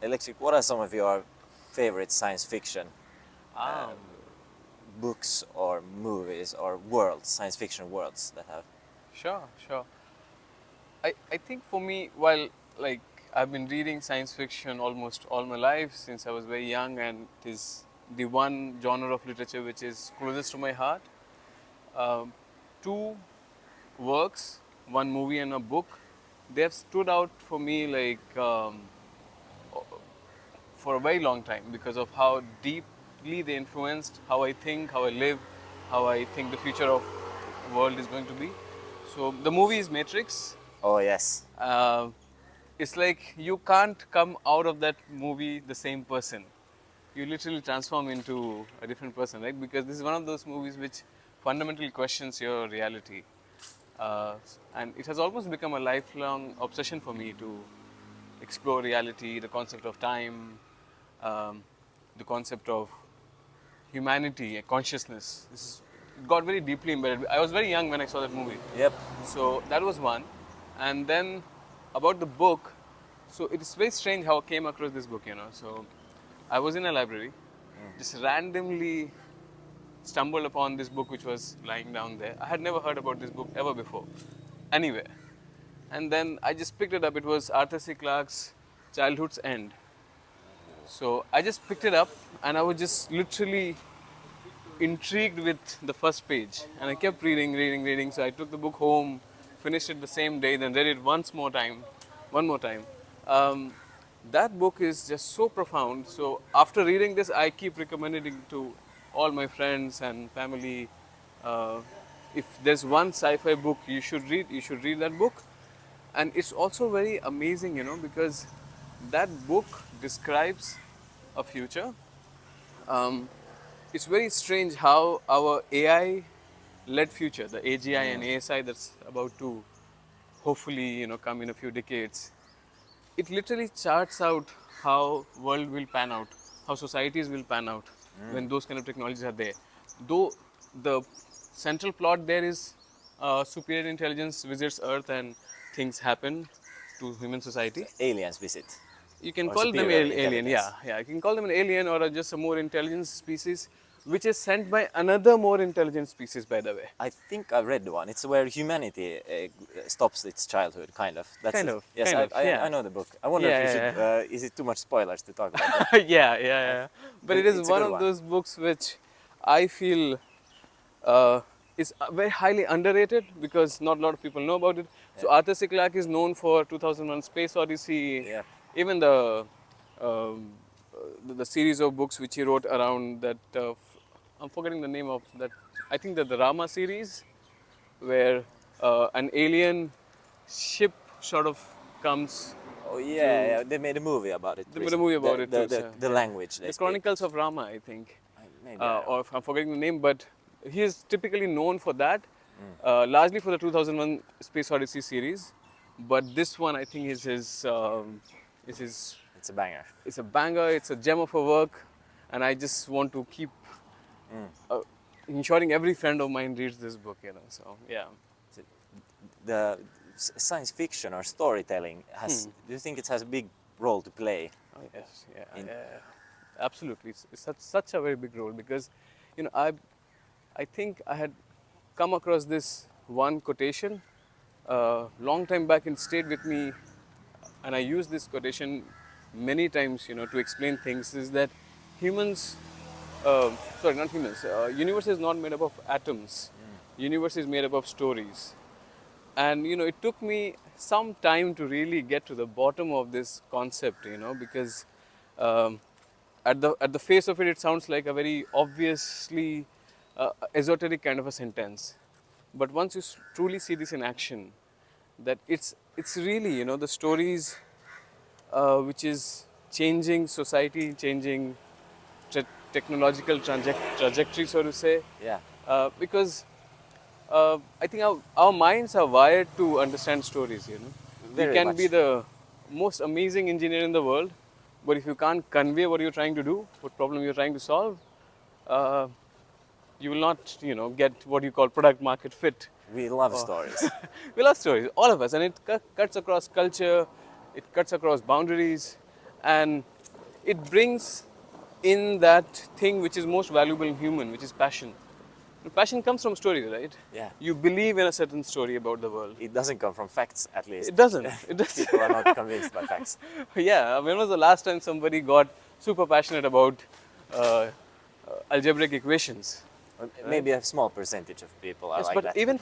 Electrik, what are some of your favorite science fiction Um, books or movies or worlds, science fiction worlds that have? sure. I think for me, while like I've been reading science fiction almost all my life since I was very young, and it is the one genre of literature which is closest to my heart. Um, Two works, one movie and a book, they have stood out for me like for a very long time because of how deeply they influenced how I think, how I live, how I think the future of the world is going to be. So the movie is Matrix. Oh yes. Uh, it's like you can't come out of that movie the same person. You literally transform into a different person, right? Because this is one of those movies which fundamentally questions your reality. And it has almost become a lifelong obsession for me to explore reality, the concept of time, um, the concept of humanity, consciousness. It got very deeply embedded. I was very young when I saw that movie. Yep. So that was one. And then about the book, so it is very strange how I came across this book, So I was in a library, just randomly stumbled upon this book which was lying down there. I had never heard about this book ever before, anywhere. And then I just picked it up. It was Arthur C. Clarke's Childhood's End. So I just picked it up and I was just literally intrigued with the first page. And I kept reading. So I took the book home, finished it the same day, then read it one more time. Um, that book is just so profound. So after reading this, I keep recommending it to all my friends and family. Uh, if there's one sci-fi book you should read that book. And it's also very amazing, because that book describes a future. Um, it's very strange how our AI led future, the AGI and ASI that's about to hopefully come in a few decades, it literally charts out how world will pan out, how societies will pan out when those kind of technologies are there. Though the central plot there is superior intelligence visits Earth and things happen to human So society. aliens visit You can or call them superior alien, intelligence. yeah. You can call them an alien or just a more intelligent species, which is sent by another more intelligent species, by the way. I think I read one. It's where humanity stops its childhood, kind of. That's it. Yes, I Yeah. know the book. I wonder if you should. Yeah, yeah, Is it too much spoilers to talk about? But yeah. But it is it's a one good of one. those books which I feel uh, is very highly underrated because not a lot of people know about it. Yeah. So Arthur C. Clarke is known for 2001 Space Odyssey, Yeah. even the the series of books which he wrote around that. I'm forgetting the name of that. I think the Rama series, where an alien ship sort of comes Oh yeah, to. yeah. They made a movie about it They made a recently. movie about it too. So The yeah, language they the speak. Chronicles of Rama, I think, Maybe I don't. or if I'm forgetting the name, but he is typically known for that, largely for the 2001 Space Odyssey series. But this one, I think, is his. It's a banger. It's a banger. It's a gem of a work, and I just want to keep uh, ensuring every friend of mine reads this book. So yeah. So the science fiction or storytelling has. Do you think it has a big role to play Oh, yes, in? yeah. Absolutely. It's such a very big role because, I think I had come across this one quotation long time back and stayed with me, and I use this quotation many times, to explain things. Is that humans, sorry, not humans. Universe is not made up of atoms. Universe is made up of stories. And it took me some time to really get to the bottom of this concept, because um, at the face of it, it sounds like a very obviously esoteric kind of a sentence. But once you truly see this in action, that it's really the stories which is changing society, changing technological trajectory, so to say, Yeah, because I think our minds are wired to understand stories. You very can be much. the most amazing engineer in the world, but if you can't convey what you're trying to do, what problem you're trying to solve, uh, you will not, get what you call product market fit. We love Oh. stories. We love stories, all of us, and it cuts across culture, it cuts across boundaries, and it brings in that thing which is most valuable in human, which is passion. And passion comes from stories, right? Yeah. You believe in a certain story about the world. It doesn't come from facts, at least. It doesn't. It doesn't. People are not convinced by facts. Yeah. When was the last time somebody got super passionate about algebraic equations? Or maybe a small percentage of people are Yes, like but that. even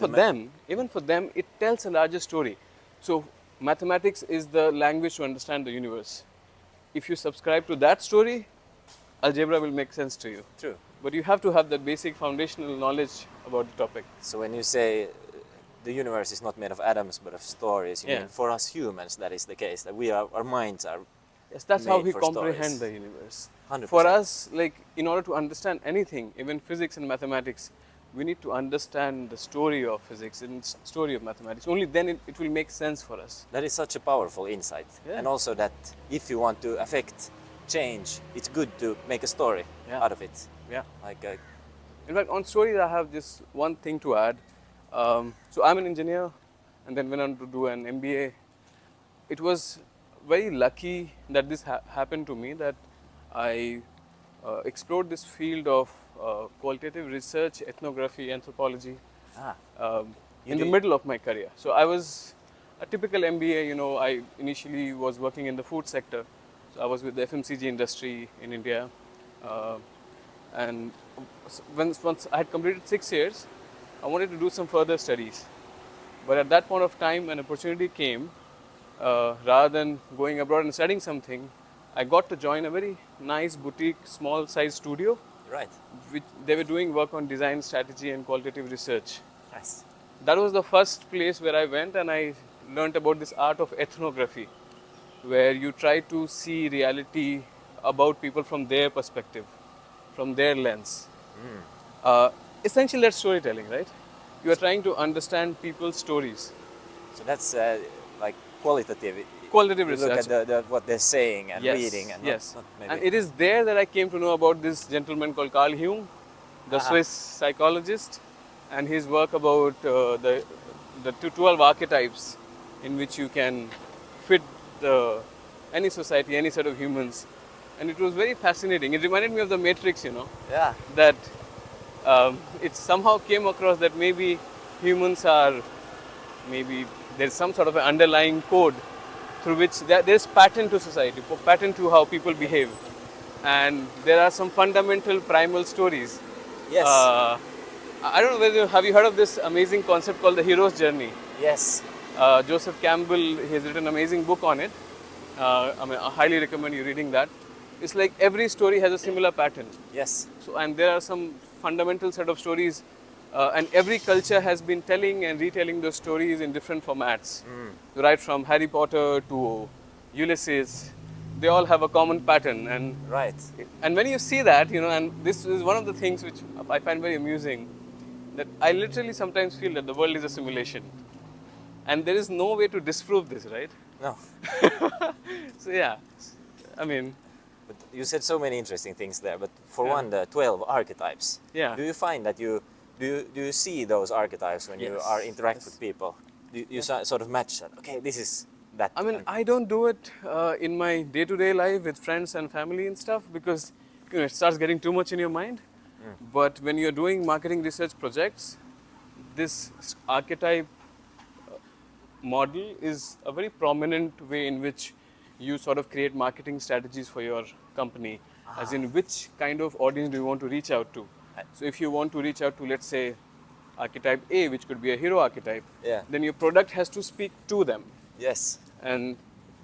for them, it tells a larger story. So mathematics is the language to understand the universe. If you subscribe to that story, algebra will make sense to you. True. But you have to have that basic foundational knowledge about the topic. So when you say the universe is not made of atoms but of stories, you Yeah. mean for us humans that is the case, that our minds are Yes, that's how made we for comprehend stories. the universe. 100%. For us, like in order to understand anything, even physics and mathematics, we need to understand the story of physics and story of mathematics. Only then it will make sense for us. That is such a powerful insight. Yeah. And also that if you want to affect change, it's good to make a story Yeah. out of it. Yeah. Like In fact, on stories, I have just one thing to add. So I'm an engineer, and then went on to do an MBA. It was very lucky that this happened to me, that I explored this field of qualitative research, ethnography, anthropology You in the do- middle of my career. So I was a typical MBA. You know, I initially was working in the food sector. So I was with the FMCG industry in India, and once I had completed 6 years, I wanted to do some further studies. But at that point of time, an opportunity came. Rather than going abroad and studying something, I got to join a very nice boutique, small size studio, right. which they were doing work on design strategy and qualitative research. Nice. That was the first place where I went, and I learned about this art of ethnography, where you try to see reality about people from their perspective, from their lens. Essentially, that's storytelling, right? You are trying to understand people's stories. So that's like qualitative. Qualitative You look research. at what they're saying and reading and yes. not maybe. And it is there that I came to know about this gentleman called Carl Jung, the Swiss psychologist, and his work about the 12 archetypes in which you can fit any society, any set of humans. And it was very fascinating. It reminded me of the Matrix, you know, Yeah. that it somehow came across that maybe humans are, maybe there's some sort of an underlying code through which there's pattern to society, pattern to how people behave, and there are some fundamental primal stories. Yes. I don't know whether have you heard of this amazing concept called the hero's journey. Yes. Joseph Campbell, he has written an amazing book on it. I highly recommend you reading that. It's like every story has a similar pattern. Yes. So, and there are some fundamental set of stories, and every culture has been telling and retelling those stories in different formats. Right from Harry Potter to Ulysses, they all have a common pattern. Right. And when you see that, you know, and this is one of the things which I find very amusing, that I literally sometimes feel that the world is a simulation, and there is no way to disprove this, right? No. So yeah, I mean, But you said so many interesting things there. But for Yeah. one, the 12 archetypes. Yeah. Do you find that do you see those archetypes when you Yes. are interact Yes. with people? Do you sort of match that? Okay, this is that. I mean, I don't do it in my day-to-day life with friends and family and stuff, because you know it starts getting too much in your mind. But when you're doing marketing research projects, this archetype model is a very prominent way in which you sort of create marketing strategies for your company, as in which kind of audience do you want to reach out to. So if you want to reach out to, let's say, archetype A, which could be a hero archetype, Yeah. then your product has to speak to them, Yes. and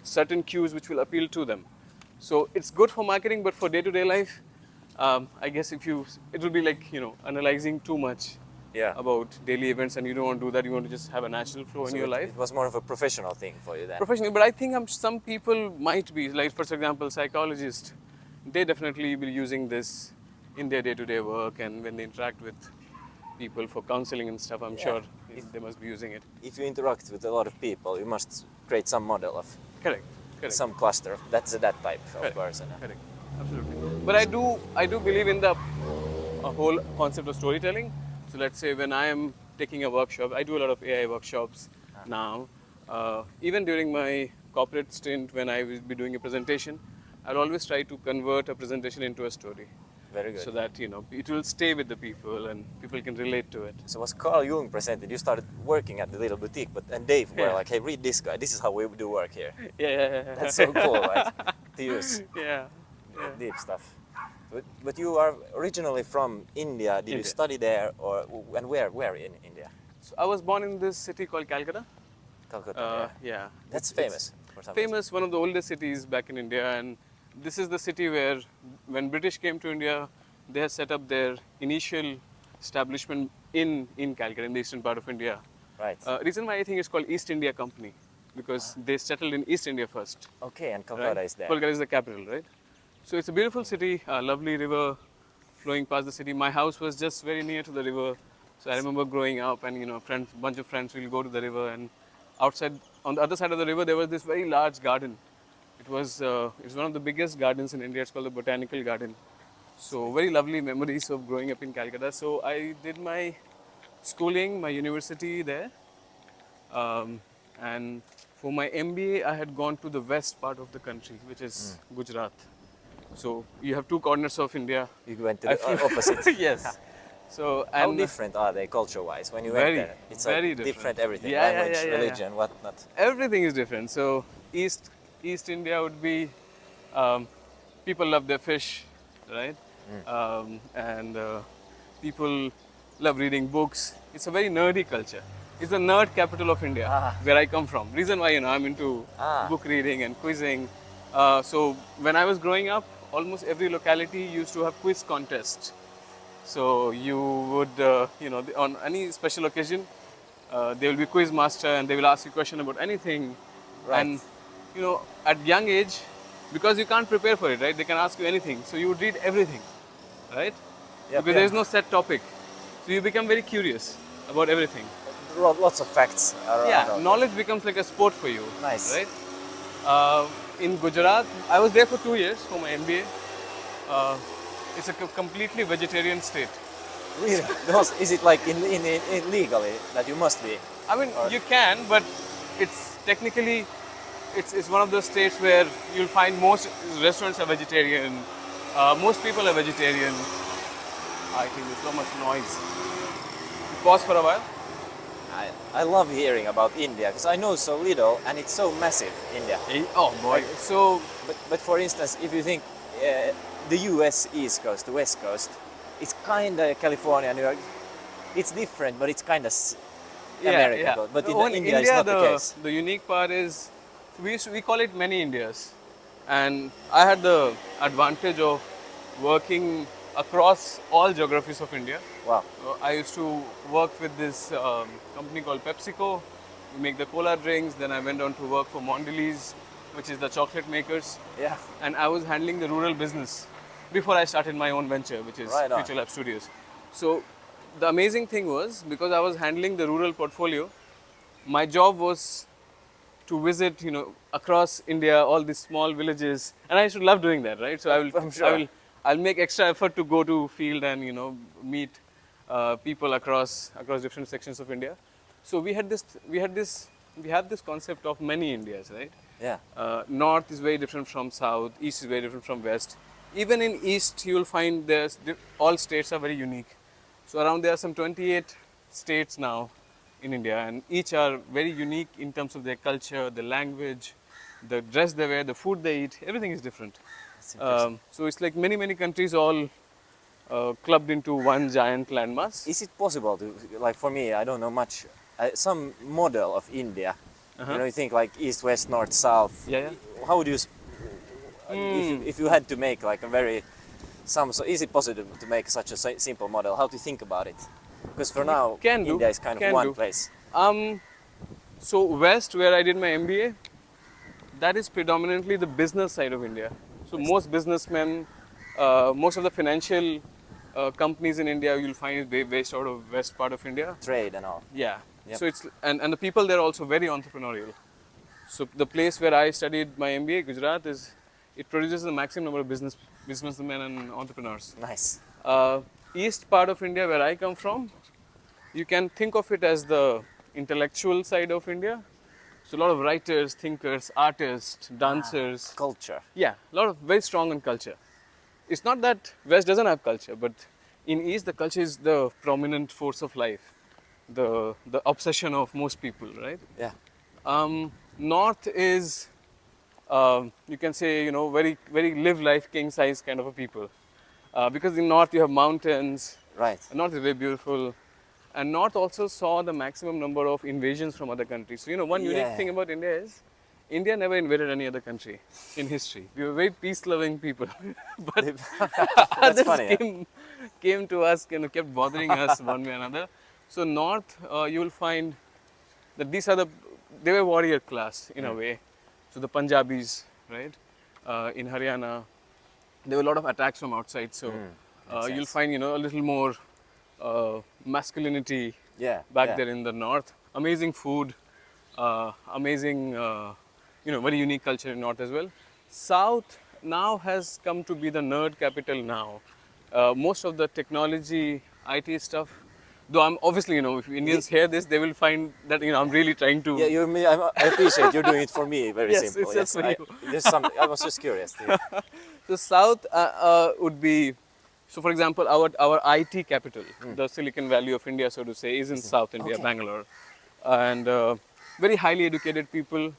certain cues which will appeal to them. So it's good for marketing, but for day-to-day life, I guess it will be like, you know, analyzing too much Yeah. about daily events, and you don't want to do that. You want to just have a natural flow in So your life. it was more of a professional thing for you then. Professionally, but I think some people might be, like for example, psychologists, they definitely will be using this in their day-to-day work, and when they interact with people for counseling and stuff, I'm Yeah. sure they must be using it. If you interact with a lot of people, you must create some model of Correct. Correct. some cluster. That's that type of Correct. person. Correct. Absolutely. But I do believe in the whole concept of storytelling. So let's say when I am taking a workshop, I do a lot of AI workshops now. Even during my corporate stint, when I will be doing a presentation, I'll always try to convert a presentation into a story. Very good. So that, it will stay with the people and people can relate to it. So was Carl Jung presented, you started working at the little boutique, and Dave were Yeah. like, hey, read this guy, this is how we do work here. Yeah. That's so cool, like, to use Yeah. deep stuff. But you are originally from India. Did you India. study there, and where in India? So I was born in this city called Calcutta. Calcutta. Yeah. That's It's famous for some reason. famous, one of the oldest cities back in India, and this is the city where, when British came to India, they had set up their initial establishment in Calcutta, in the eastern part of India. Right. Reason why I think it's called East India Company, because they settled in East India first. Okay, and Calcutta Right? is there. Kolkata is the capital, right? So it's a beautiful city, a lovely river flowing past the city. My house was just very near to the river, so I remember growing up, and bunch of friends will go to the river, and outside on the other side of the river there was this very large garden. It's one of the biggest gardens in India. It's called the Botanical Garden. So very lovely memories of growing up in Calcutta. So I did my schooling, my university there, and for my MBA I had gone to the west part of the country, which is Gujarat. So you have two corners of India. You went to I the opposite. Yes. So How and different are they culture-wise when you Very, went there? It's very like different different. everything, Yeah, yeah, language, yeah, yeah, yeah. religion, whatnot. everything is different. So East India would be, people love their fish, right? And people love reading books. It's a very nerdy culture. It's the nerd capital of India, where I come from. Reason why I'm into book reading and quizzing. So when I was growing up, almost every locality used to have quiz contests. So you would, on any special occasion, there will be quiz master and they will ask you a question about anything. Right. And at young age, because you can't prepare for it, right? They can ask you anything. So you would read everything, right? Yep, Because there is no set topic. So you become very curious about everything. Lots of facts around. Yeah, knowledge becomes like a sport for you. Nice. Right? In Gujarat, I was there for 2 years for my MBA. It's a completely vegetarian state. Really? Is it like in legally that you must be? I mean, you can, but it's technically, it's one of those states where you'll find most restaurants are vegetarian, most people are vegetarian. I think there's so much noise. Pause for a while. I love hearing about India because I know so little and it's so massive, India. Oh boy. So, But for instance, if you think the US East Coast, the West Coast, it's kind of California, New York. It's different, but it's kind of American. yeah. But in In India, it's not the case. The unique part is we call it many Indias, and I had the advantage of working across all geographies of India. Wow. I used to work with this company called PepsiCo. We make the cola drinks. Then I went on to work for Mondelez, which is the chocolate makers. Yeah. And I was handling the rural business before I started my own venture, which is Right on. Futurelab Studios. So the amazing thing was, because I was handling the rural portfolio, my job was to visit, across India, all these small villages, and I used to love doing that, right? So I'm sure. I'll make extra effort to go to field and meet people across different sections of India. So we have this concept of many Indias, right? Yeah. North is very different from south, east is very different from west. Even in east, you will find all states are very unique. So around there are some 28 states now in India, and each are very unique in terms of their culture, the language, the dress they wear, the food they eat. Everything is different. So it's like many countries all clubbed into one giant landmass. Is it possible to, like for me, I don't know much, some model of India? You think like east, west, north, south. Yeah. How would you, if you had to make like so is it possible to make such a simple model? How to think about it? Because for now, India is kind of one place. So west, where I did my MBA, that is predominantly the business side of India. So most businessmen, most of the financial companies in India, you'll find it based out of west part of India. Trade and all. Yeah. Yep. So it's and the people there are also very entrepreneurial. So the place where I studied my MBA, Gujarat, it produces the maximum number of businessmen and entrepreneurs. Nice. East part of India, where I come from, you can think of it as the intellectual side of India. So a lot of writers, thinkers, artists, dancers. Culture. Yeah, a lot of very strong on culture. It's not that West doesn't have culture, but in East the culture is the prominent force of life, the obsession of most people, right? Yeah. North is, you can say, very live life king size kind of a people, because in North you have mountains. Right. North is very beautiful, and North also saw the maximum number of invasions from other countries. So one unique thing about India is India never invaded any other country in history. We were very peace-loving people, but That's others funny. came to us, kept bothering us one way or another. So North, you will find that they were warrior class in a way. So the Punjabis, right, in Haryana, there were a lot of attacks from outside. So you'll find a little more masculinity back there in the North. Amazing food, amazing, very unique culture in North as well. South now has come to be the nerd capital now. Most of the technology, IT stuff, though I'm obviously, if Indians hear this, they will find that, I'm really trying to... Yeah, I appreciate you're doing it for me, very Yes, simple. it's just for you. I was just curious. So South would be, so for example, our IT capital, the Silicon Valley of India, so to say, is in South India, Bangalore. And very highly educated people.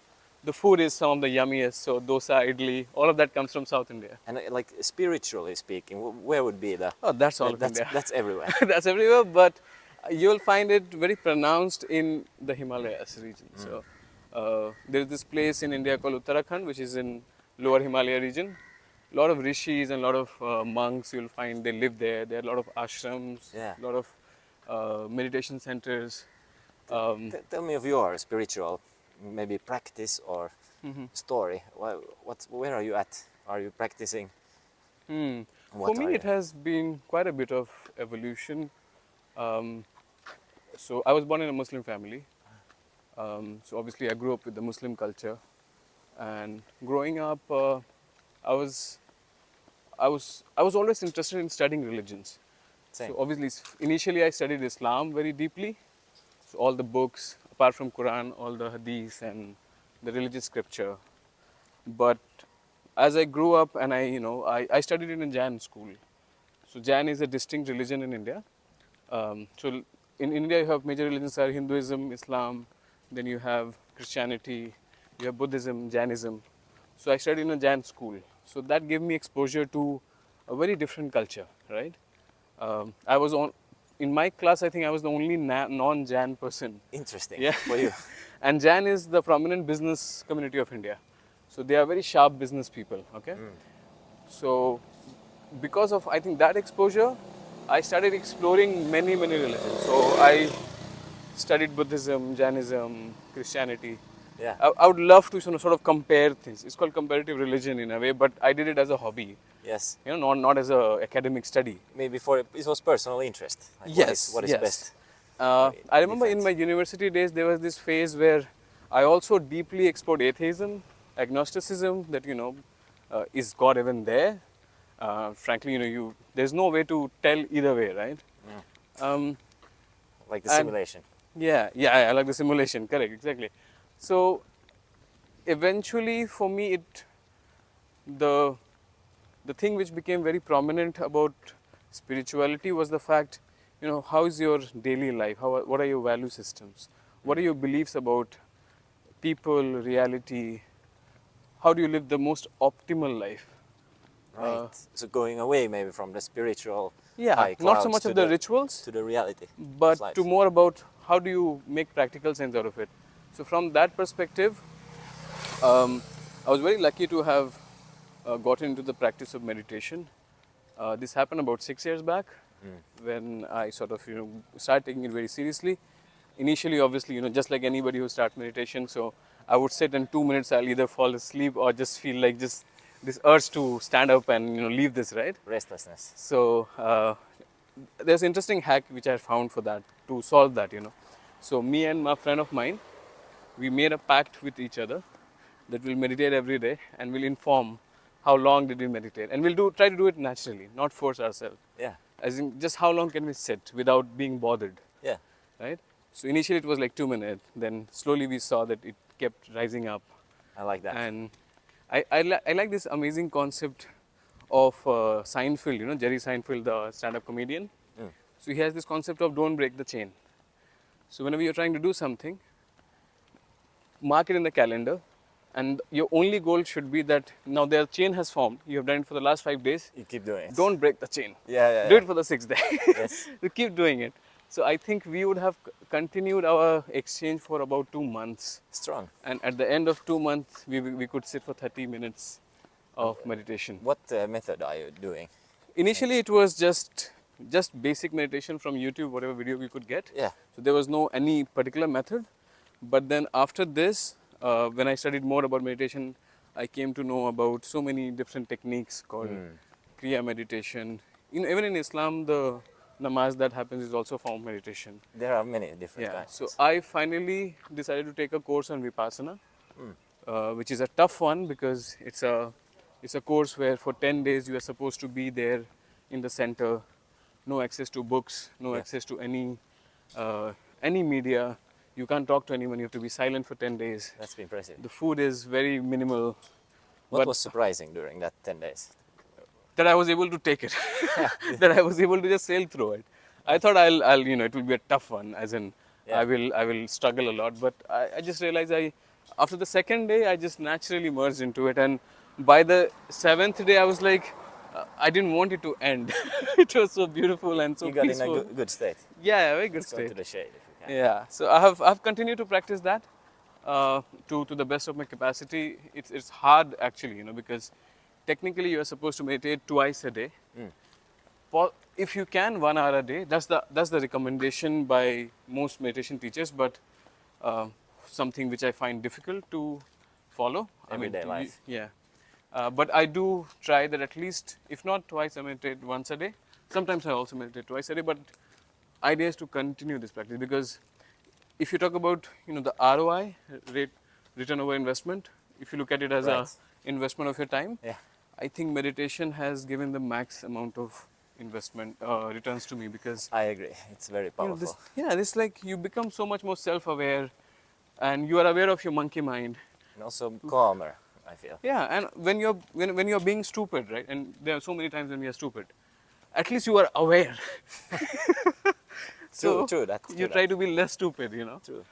The food is some of the yummiest, so dosa, idli, all of that comes from South India. And like spiritually speaking, where would be the... Oh, that's all of India. That's everywhere. That's everywhere, but you'll find it very pronounced in the Himalayas region. So there's this place in India called Uttarakhand, which is in lower Himalaya region. A lot of rishis and a lot of monks, you'll find they live there. There are a lot of ashrams, a lot of meditation centers. Tell me of your spiritual, maybe practice or story. Where are you at? Are you practicing? For me, it has been quite a bit of evolution. So I was born in a Muslim family. So obviously I grew up with the Muslim culture. And growing up, I was always interested in studying religions. Same. So obviously, initially I studied Islam very deeply. So all the books, apart from Quran, all the hadith and the religious scripture. But as I grew up and I studied in a Jain school. So Jain is a distinct religion in India. So in India you have major religions are Hinduism, Islam, then you have Christianity, you have Buddhism, Jainism. So I studied in a Jain school. So that gave me exposure to a very different culture, right? In my class, I think I was the only non-Jain person. Interesting for you. And Jain is the prominent business community of India. So they are very sharp business people, okay? So because of, I think, that exposure, I started exploring many religions. So I studied Buddhism, Jainism, Christianity. Yeah. I would love to sort of compare things. It's called comparative religion in a way, but I did it as a hobby. Yes. Not as a academic study. Maybe it was personal interest. Like Yes. What is best? I remember in my university days there was this phase where I also deeply explored atheism, agnosticism. That is God even there? Frankly, there's no way to tell either way, right? Like the simulation. Yeah, I like the simulation. Correct, exactly. So eventually, for me, the thing which became very prominent about spirituality was the fact, how is your daily life? What are your value systems? What are your beliefs about people, reality? How do you live the most optimal life? Right. So going away maybe from the spiritual high not so much of the rituals to the reality, but to more about how do you make practical sense out of it. So from that perspective, I was very lucky to have gotten into the practice of meditation. This happened about 6 years back when I sort of started taking it very seriously. Initially, obviously, just like anybody who starts meditation, so I would sit and 2 minutes I'll either fall asleep or just feel like just this urge to stand up and leave this, right? Restlessness. So there's an interesting hack which I found for that, to solve that, So me and a friend of mine, we made a pact with each other that we'll meditate every day and we'll inform how long did we meditate. And we'll try to do it naturally, not force ourselves. Yeah. As in, just how long can we sit without being bothered? Yeah. Right? So initially it was like 2 minutes. Then slowly we saw that it kept rising up. I like that. And I like this amazing concept of Seinfeld, you know, Jerry Seinfeld, the stand-up comedian. So he has this concept of don't break the chain. So whenever you're trying to do something, mark it in the calendar, and your only goal should be that now their chain has formed. You have done it for the last 5 days. You keep doing it. Don't break the chain. Yeah. Do it for the 6th day. Yes. You keep doing it. So I think we would have continued our exchange for about 2 months. Strong. And at the end of 2 months, we could sit for 30 minutes of meditation. What method are you doing? Initially, it was just basic meditation from YouTube, whatever video we could get. Yeah. So there was no any particular method. But then after this, when I studied more about meditation, I came to know about so many different techniques called Kriya meditation. You know, even in Islam, the namaz that happens is also a form of meditation. There are many different kinds. So I finally decided to take a course on Vipassana, which is a tough one because it's a course where for 10 days you are supposed to be there in the center, no access to books, no access to any media. You can't talk to anyone. You have to be silent for 10 days. That's impressive. The food is very minimal. What was surprising during that 10 days? That I was able to take it. That I was able to just sail through it. I thought I'll you know, it will be a tough one, as in I will struggle a lot. But I just realized after the second day, I just naturally merged into it. And by the 7th day, I was like, I didn't want it to end. It was so beautiful and so peaceful. You got in a good state. Yeah, very good Let's state. go to the shade if you can. Yeah, so I've continued to practice that to the best of my capacity. It's hard actually, you know, because technically you are supposed to meditate twice a day. If you can, 1 hour a day. That's the recommendation by most meditation teachers, but something which I find difficult to follow. Everyday life. Yeah. But I do try that at least, if not twice, I meditate once a day. Sometimes I also meditate twice a day, but idea is to continue this practice because if you talk about, you know, the ROI, return over investment, if you look at it as a investment of your time, I think meditation has given the max amount of investment returns to me because I agree. It's very powerful. This like you become so much more self-aware, and you are aware of your monkey mind, and also calmer, I feel. Yeah, and when you're being stupid, right? And there are so many times when we are stupid. At least you are aware. So true. You try to be less stupid, you know. True.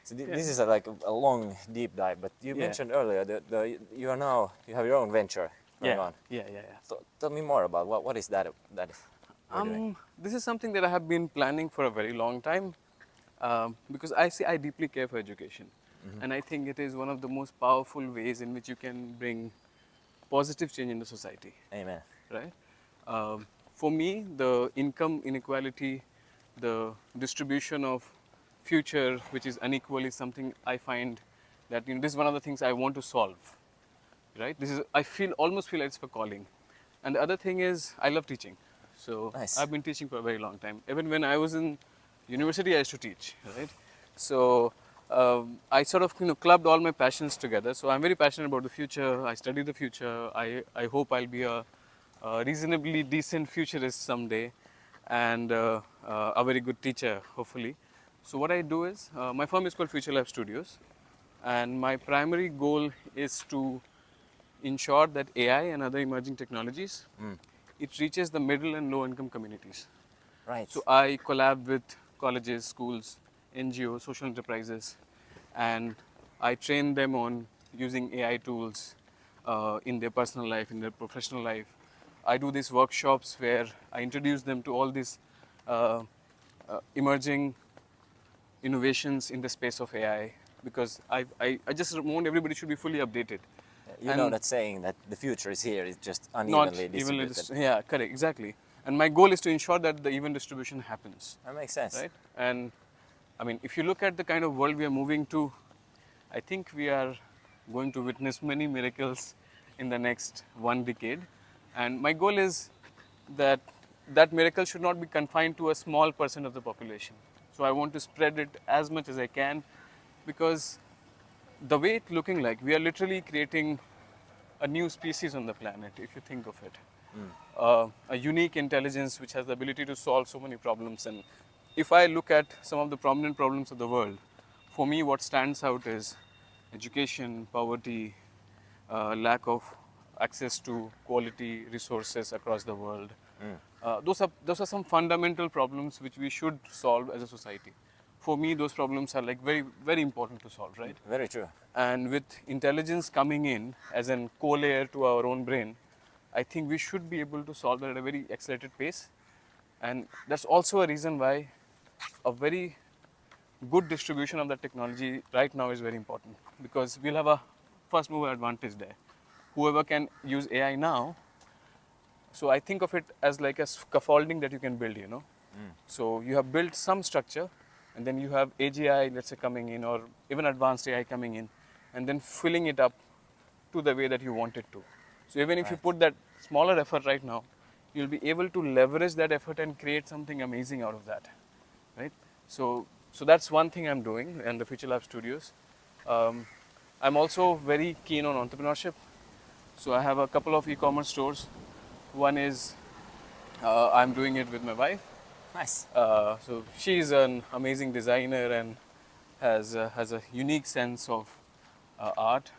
So this is like a long, deep dive. But you mentioned earlier that you have your own venture going on. Yeah. So tell me more about what is that? This is something that I have been planning for a very long time because I deeply care for education, and I think it is one of the most powerful ways in which you can bring positive change in the society. Amen. Right. For me, the income inequality, the distribution of future which is unequal is something I find that, you know, this is one of the things I want to solve. Right? I almost feel like it's for calling. And the other thing is I love teaching. So nice. I've been teaching for a very long time. Even when I was in university, I used to teach. Right? So I sort of, you know, clubbed all my passions together. So I'm very passionate about the future. I study the future. I hope I'll be a reasonably decent futurist someday, and a very good teacher, hopefully. So what I do is, my firm is called Futurelab Studios, and my primary goal is to ensure that AI and other emerging technologies, it reaches the middle and low income communities. Right. So I collab with colleges, schools, NGOs, social enterprises, and I train them on using AI tools in their personal life, in their professional life. I do these workshops where I introduce them to all these emerging innovations in the space of AI, because I just want everybody should be fully updated. You know that saying that the future is here, is just unevenly distributed. Yeah, correct, exactly. And my goal is to ensure that the even distribution happens. That makes sense. Right? And I mean, if you look at the kind of world we are moving to, I think we are going to witness many miracles in the next 1 decade. And my goal is that miracle should not be confined to a small percent of the population. So I want to spread it as much as I can, because the way it's looking like, we are literally creating a new species on the planet, if you think of it. A unique intelligence which has the ability to solve so many problems. And if I look at some of the prominent problems of the world, for me, what stands out is education, poverty, lack of access to quality resources across the world. Those are some fundamental problems which we should solve as a society. For me, those problems are like very, very important to solve, right? Very true. And with intelligence coming in as an co-layer to our own brain, I think we should be able to solve that at a very accelerated pace. And that's also a reason why a very good distribution of that technology right now is very important, because we'll have a first mover advantage there. Whoever can use AI now, so I think of it as like a scaffolding that you can build, you know. So you have built some structure, and then you have AGI, let's say, coming in, or even advanced AI coming in, and then filling it up to the way that you want it to. So even if you put that smaller effort right now, you'll be able to leverage that effort and create something amazing out of that, right? So that's one thing I'm doing in the Futurelab Studios. I'm also very keen on entrepreneurship. So I have a couple of e-commerce stores. One is I'm doing it with my wife. Nice. So she's an amazing designer and has a unique sense of art.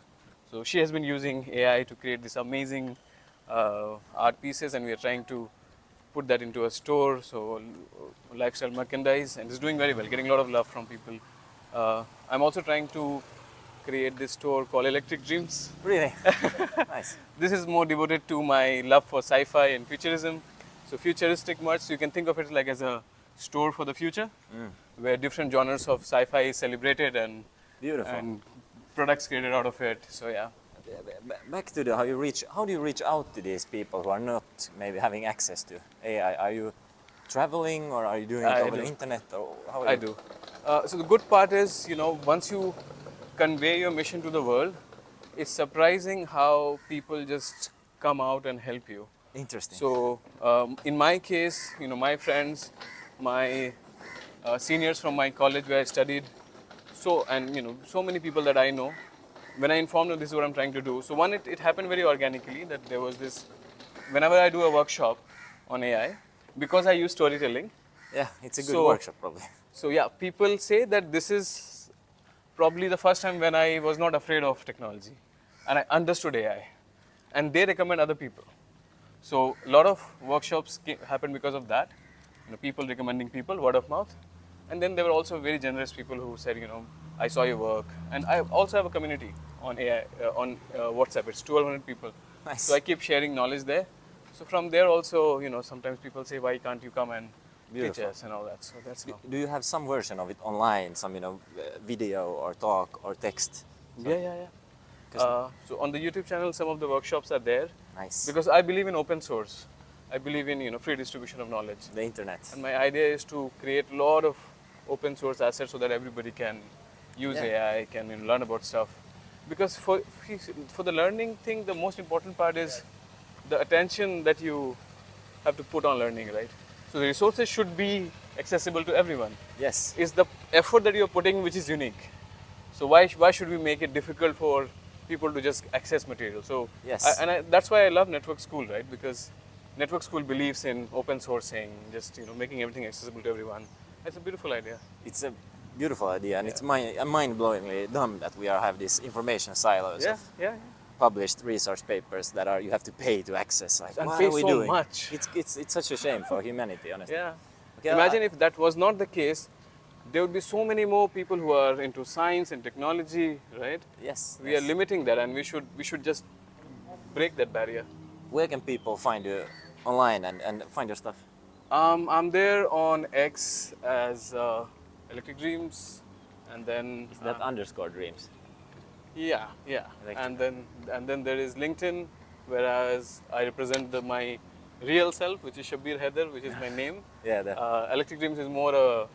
So she has been using AI to create this amazing art pieces, and we are trying to put that into a store, so lifestyle merchandise, and it's doing very well, getting a lot of love from people. I'm also trying to create this store called Electrik Dreams. Really? Nice. This is more devoted to my love for sci-fi and futurism. So futuristic merch, you can think of it like as a store for the future, where different genres of sci-fi is celebrated and beautiful, and products created out of it. So yeah. Back to how do you reach out to these people who are not maybe having access to AI? Are you traveling, or are you doing it over the internet, or how? I do. So the good part is, you know, once you convey your mission to the world, it's surprising how people just come out and help you. Interesting. So in my case, you know, my friends, my seniors from my college where I studied, and you know, so many people that I know, when I informed them this is what I'm trying to do. So one, it happened very organically that there was this, whenever I do a workshop on AI, because I use storytelling. Yeah, it's a good workshop probably. So yeah, people say that this is probably the first time when I was not afraid of technology and I understood AI, and they recommend other people. So a lot of workshops happen because of that, you know, people recommending people, word of mouth. And then there were also very generous people who said, you know, I saw your work. And I also have a community on AI, on WhatsApp. It's 1,200 people. Nice. So I keep sharing knowledge there. So from there also, you know, sometimes people say, why can't you come and teach us and all that. So that's how. Do you have some version of it online, some, you know, video or talk or text? Yeah. So on the YouTube channel, some of the workshops are there. Nice. Because I believe in open source. I believe in, you know, free distribution of knowledge. The internet. And my idea is to create a lot of open source assets so that everybody can use AI, can, you know, learn about stuff. Because for the learning thing, the most important part is the attention that you have to put on learning, right? So the resources should be accessible to everyone. Yes. It's the effort that you're putting which is unique. So why should we make it difficult for people to just access material? So yes. That's why I love Network School, right? Because Network School believes in open sourcing, just, you know, making everything accessible to everyone. It's a beautiful idea. It's a beautiful idea, and it's mind-blowingly dumb that we have these information silos of published research papers that you have to pay to access. Like, and what pay are we so doing? much. It's such a shame for humanity, honestly. Yeah. Okay, Imagine if that was not the case, there would be so many more people who are into science and technology, right? Yes. We are limiting that, and we should just break that barrier. Where can people find you online and find your stuff? I'm there on X as Electrik Dreams, and then Is that underscore dreams? Yeah. Electrik. And then there is LinkedIn, whereas I represent my real self, which is Shabbir Haider, which is my name. Yeah. Electrik Dreams is more a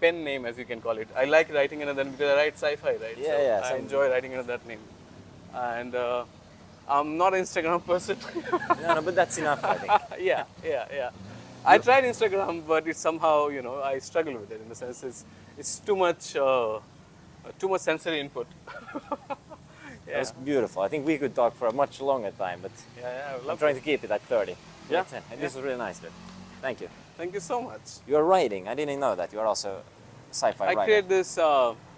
pen name, as you can call it. I like writing under that because I write sci-fi, right? Yeah. I enjoy writing under that name. And I'm not an Instagram person. No, but that's enough, I think. Yeah. I tried Instagram, but it's somehow, you know, I struggle with it in the sense it's too much sensory input. That's beautiful. I think we could talk for a much longer time, but I'm trying to keep it at 30. Yeah. This is really nice, dude. Thank you. Thank you so much. You are writing. I didn't know that. You are also a sci-fi writer. I create this